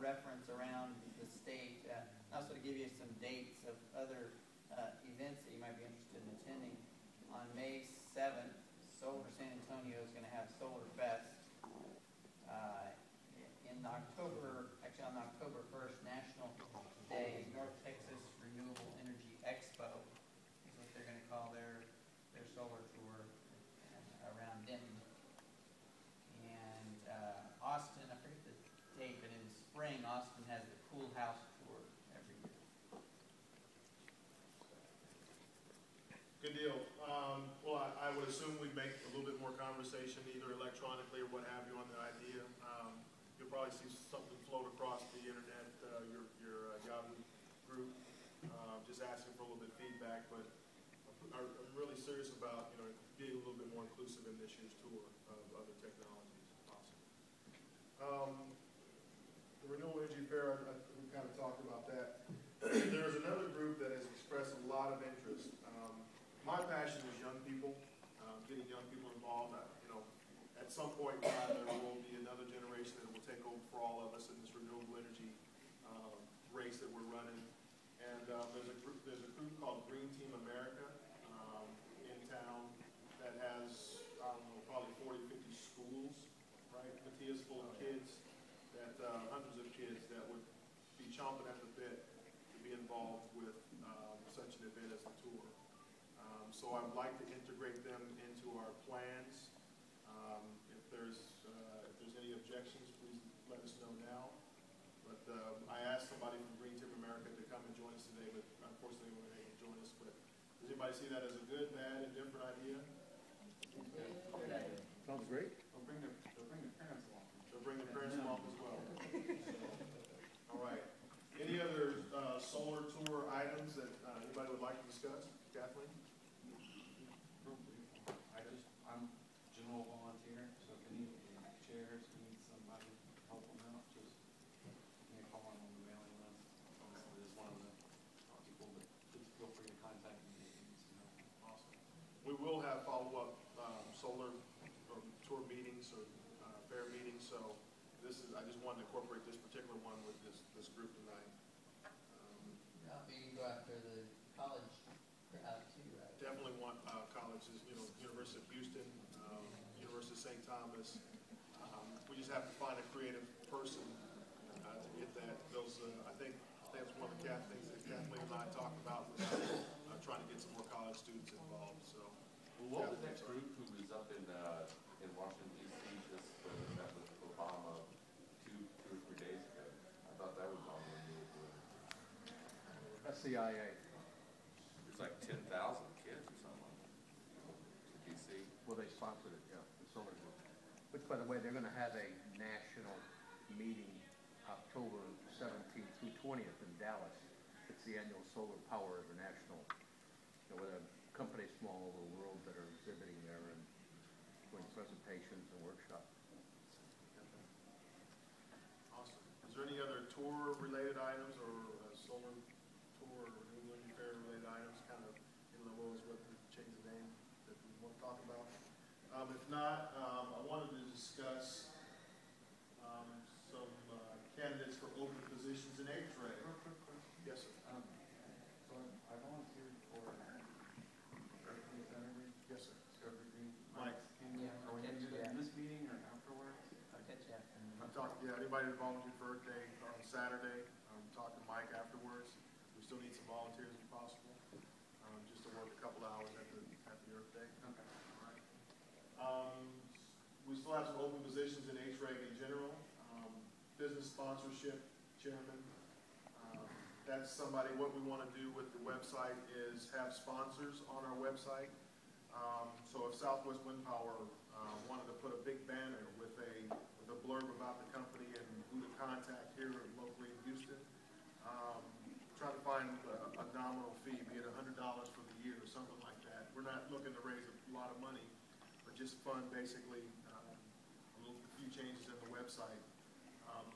reference around the state. Also to give you some dates of other events that you might be interested in attending. On May 7th, Solar San Antonio is going to have Solar Fest. In October, actually on October 1st, National Day, North Texas Renewable Energy Expo is what they're going to call their solar tour around Denton. And Austin, I forget the date, but in spring, Austin has the Cool House Tour every year. Good deal. Well, I would assume we'd make a little bit more conversation, either electronically or what have you, on the idea. You'll probably see something float across the internet, your Yahoo group, just asking for a little bit of feedback. But I'm really serious about being a little bit more inclusive in this year's tour of other technologies if possible. The Renewable Energy Fair, we kind of talked about that. There's another group that has expressed a lot of interest. My passion is young people, getting young people involved. At some point in time, there will be another generation that will take over for all of us in this renewable energy race that we're running. And there's a group called Green Team America in town that has, I don't know, probably 40, 50 schools, right? Matias, full of kids, that hundreds of kids that would be chomping at the bit to be involved with such an event as the tour. So I'd like to integrate them into our plans. If there's any objections, please let us know now. But I asked somebody from Green Team America to come and join us today, but unfortunately they weren't able to join us. But does anybody see that as a good, bad, indifferent idea? Good idea. Sounds great. They'll bring the parents along. They'll bring the parents along as well. All right. Any other solar tour items that anybody would like to discuss? Kathleen? I'm general volunteer, so if any chairs need somebody to help them out, just give me a call on the mailing list. Honestly, is one of the people, but just feel free to contact me if you need some help. Awesome. We will have follow-up solar tour meetings or fair meetings, so I just wanted to incorporate this particular one with this group tonight. Maybe go after the college crowd too, right? Definitely want colleges, University of Houston, University of St. Thomas. We just have to find a creative person to get that. I think that's one of the things that Kathleen and I talked about was trying to get some more college students involved. So, what was that group who was up in Washington D.C. just met with Obama two or 3 days ago? I thought that was on the renewable. SCIA. There's like 10,000 kids or something to D.C. Well, they sponsored it, yeah, the solar group. Which, by the way, they're going to have a national meeting October 17th through 20th in Dallas. It's the annual Solar Power International, with a company from all over the world that are exhibiting there and doing presentations and workshops. Awesome. Is there any other tour-related items or solar tour or renewable energy fair-related items, kind of in the Lowell's what to change the name that we want to talk about? If not, I wanted to discuss some candidates for open positions in HREG. Yes, sir. So I volunteered for Discovery Center. Yes, sir. Discovery Green. Mike. Are we going to do that in this meeting or afterwards? I'll catch you after. I'm talking, anybody that volunteered for Earth Day on Saturday, I'm talking to Mike afterwards. We still need some volunteers if possible, just to work a couple hours at the Earth Day. Okay. All right. We still have some open positions in HREG in general. Business sponsorship, chairman. That's somebody, what we want to do with the website is have sponsors on our website. So if Southwest Wind Power wanted to put a big banner with a blurb about the company and who to contact here locally in Houston, try to find a nominal fee, be it $100 for the year or something like that. We're not looking to raise a lot of money, but just fund basically a few changes in the website.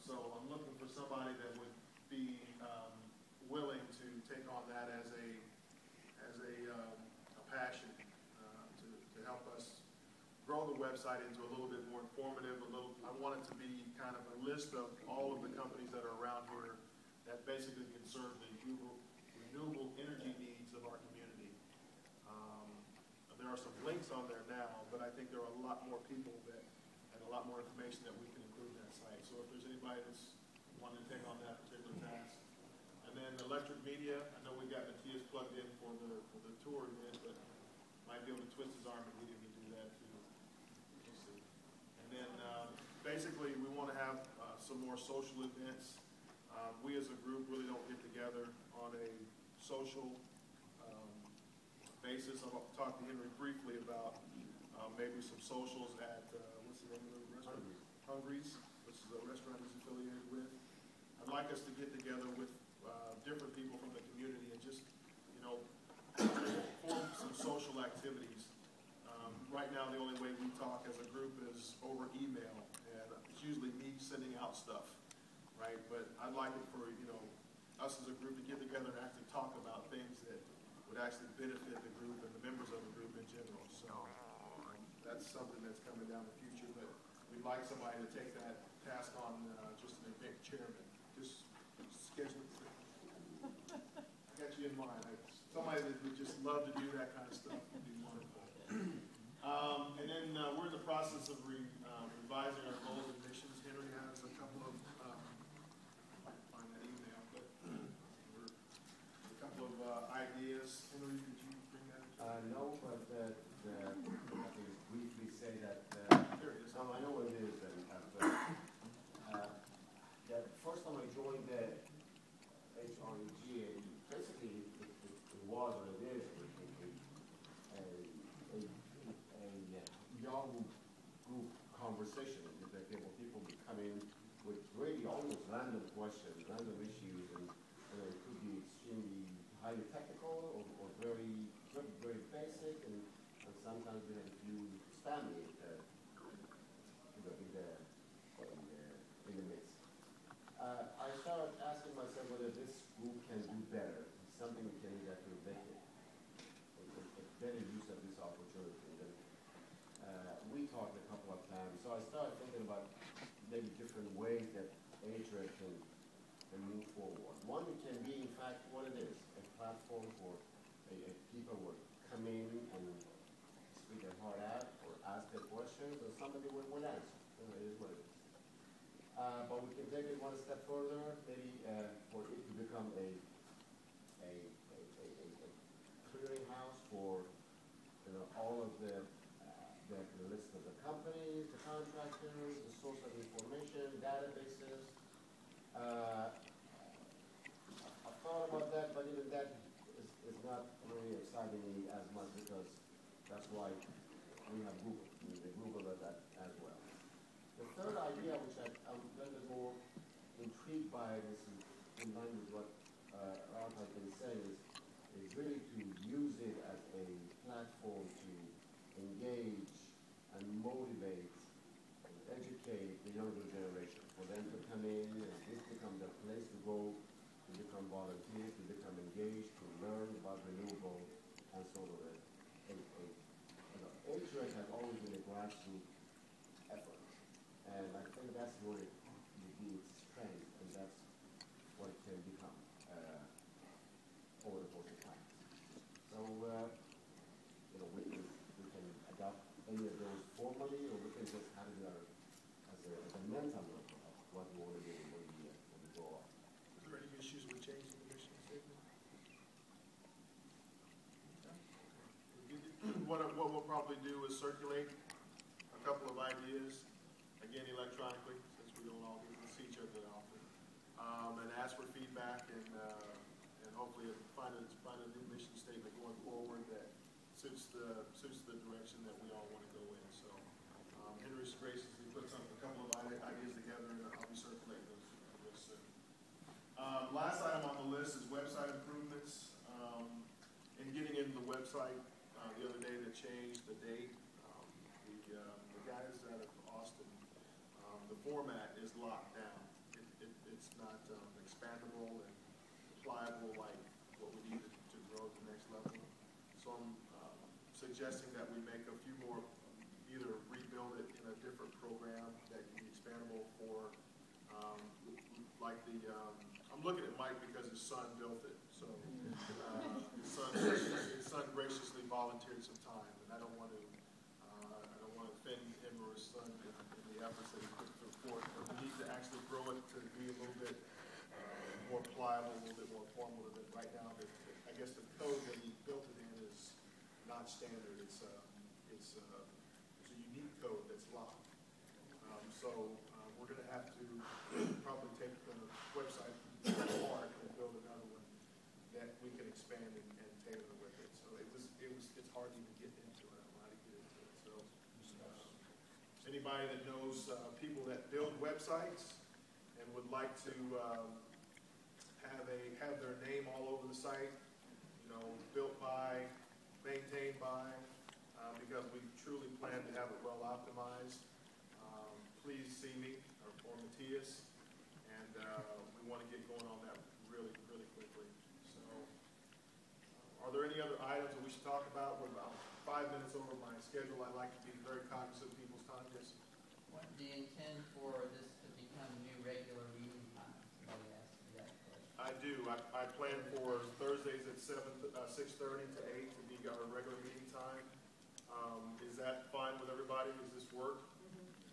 So I'm looking for somebody that would be willing to take on that as a passion to help us grow the website into a little bit more informative. I want it to be kind of a list of all of the companies that are around basically can serve the renewable energy needs of our community. There are some links on there now, but I think there are a lot more people that, and a lot more information that we can include in that site. So if there's anybody that's wanting to take on that particular task. And then electric media, I know we got Matthias plugged in for the tour event, but might be able to twist his arm if we didn't do that too. We'll see. And then basically we want to have some more social events. We as a group really don't get together on a social basis. I'll talk to Henry briefly about maybe some socials at, what's the name of the restaurant? Hungry's, which is a restaurant he's affiliated with. I'd like us to get together with different people from the community and just, you know, form some social activities. Right now, the only way we talk as a group is over email, and it's usually me sending out stuff, right? But I'd like it for, you know, us as a group to get together and actually talk about things that would actually benefit the group and the members of the group in general. So that's something that's coming down the future, but we'd like somebody to take that task on, just an event chairman. Just schedule it. I got you in mind. Somebody that would just love to do that kind of stuff would be wonderful. And then we're in the process of revising our goals and missions. Henry has a couple of, I can find that email, but a couple of ideas. Henry, could you bring that? No, but I can briefly say that, There it is. I know what it is, and that first time I joined the HREG, basically it was what it is, a young group conversation that there were people would come in with really almost random questions, random issues, and it could be extremely highly technical or very, very, very basic, and sometimes we had a few spammy in the midst. I started asking myself whether this group can do better, something we can exactly make it, a better use of this opportunity. And, we talked a couple of times, so I started thinking about maybe different ways that HREG can move forward. One can be, in fact, what it is, a platform for people who come in and speak their heart out or ask their questions, or somebody would answer. It is what it is. But we can take it one step further, maybe for it to become a clearinghouse for all of the list of the companies, the contractors, the source of information, databases. I've thought about that, but even that is not really exciting me as much because that's why we have Google. Google does that as well. The third idea, which I'm a little bit more intrigued by, this is in line with what Ralph has been saying, is really to use it as a platform to engage and motivate and educate the younger generation, for them to come in and this become their place to go, to become volunteers, to become engaged, to learn about renewable, and sort of HREG has always been a grassroots effort, and I think that's where it would be its strength, and that's what it can become over the course of time. So, we can adopt any of those formally, or we can just have it as a mental look of what we want to do when we go off. Is there any issues with changing the mission statement? What we'll probably do is circulate a couple of ideas, again electronically, since we don't all get to see each other that often, and ask for feedback, and hopefully find a new mission statement going forward that suits the direction that we all want to go in. So Henry's graciously put a couple of ideas together, and I'll be circulating those real soon. Last item on the list is website improvements. In getting into the website, the other day they changed the date. The guys out of Austin, the format is locked down. It's not expandable and pliable like what we need to grow to the next level. So I'm suggesting that we make a few more, either rebuild it in a different program that can be expandable for, like the, I'm I'm looking at Mike because his son built it, so, his son graciously volunteered some time, and I don't want to offend him or his son in the efforts that he put forth, but we need to actually grow it to be a little bit more pliable, a little bit more formal than right now. I guess the code that he built it in is not standard. It's a unique code that's locked. We're going to have to probably take the website apart and build another one that we can expand and tailor with it. So it's hard to even get into it. I don't know how to get into it. So anybody that knows people that build websites and would like to have their name all over the site, built by, maintained by, because we truly plan to have it well optimized. Please see me or Matthias, and we want to get going on that really, really quickly. So, are there any other items that we should talk about? We're about 5 minutes over my schedule. I like to be very cognizant of people's time. Yes. What do you intend for this to become new regular meeting time? Somebody asked me that question. I do. I plan for Thursdays at 6:30 to 8 to be our regular meeting time. Is that fine with everybody? Does this work?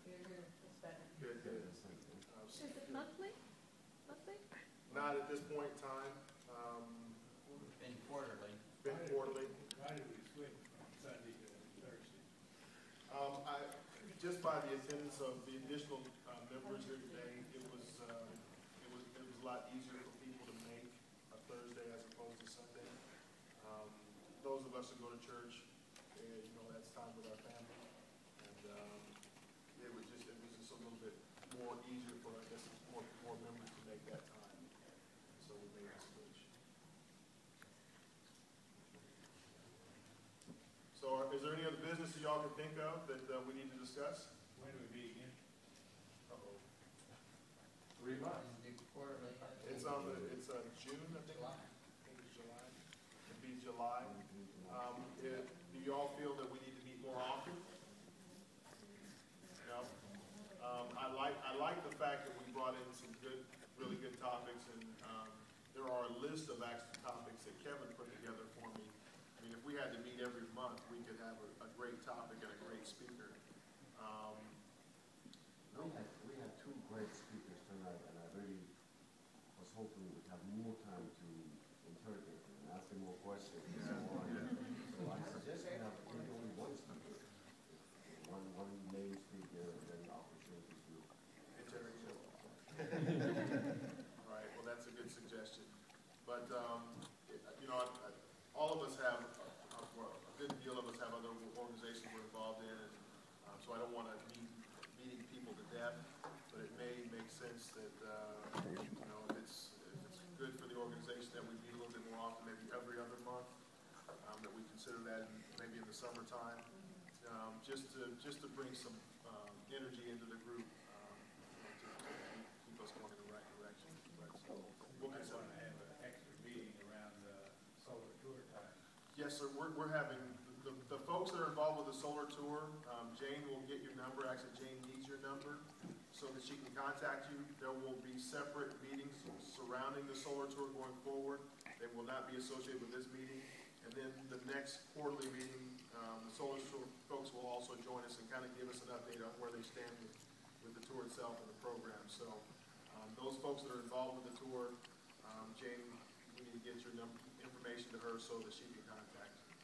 It's better. Good. Is it monthly? Monthly? Not at this point in time. It's been quarterly. Been quarterly. Why did we switch from Sunday to Thursday? Just by the attendance of the additional members here today, it was a lot easier for people to make a Thursday as opposed to Sunday. Those of us who go to church, that's time with our family, and it was just a little bit more easier for more members to make that time. So we made the switch. So is there any other business that y'all can think of that we need to discuss? When do we meet again? Uh-oh. 3 months. And do quarterly. It's June, I think. July. I think it's July. It'd be July. Do you all feel that we need to meet more often? No. I like the fact that we brought in some really good topics, and there are a list of actual topics that Kevin put together for me. I mean, if we had to meet every month, we could have a great topic and a great speaker. We had two great speakers tonight, and I really was hoping we'd have more time to interrogate them and ask them more questions and so on. So I suggest we have maybe only one speaker, one main speaker, and then opportunities to Interrogate. All right, well, that's a good suggestion. But, all of us have, a good deal of us have other organizations we're involved in, and so I don't want to meeting people to death, but it may make sense that, if it's good for the organization that we meet a little bit more often, maybe every other month, that we consider that maybe in the summertime, just to bring some energy into the group, to keep us going in the right direction. But so we'll Might consider. want to have an extra meeting around solar tour time. Yes, sir. We're having the folks that are involved with the solar tour. Jane will get your number. Actually, Jane needs your number so that she can contact you. There will be separate meetings surrounding the solar tour going forward. They will not be associated with this meeting. And then the next quarterly meeting, the solar tour folks will also join us and kind of give us an update on where they stand with the tour itself and the program. So those folks that are involved with the tour, Jane, we need to get your information to her so that she can contact you.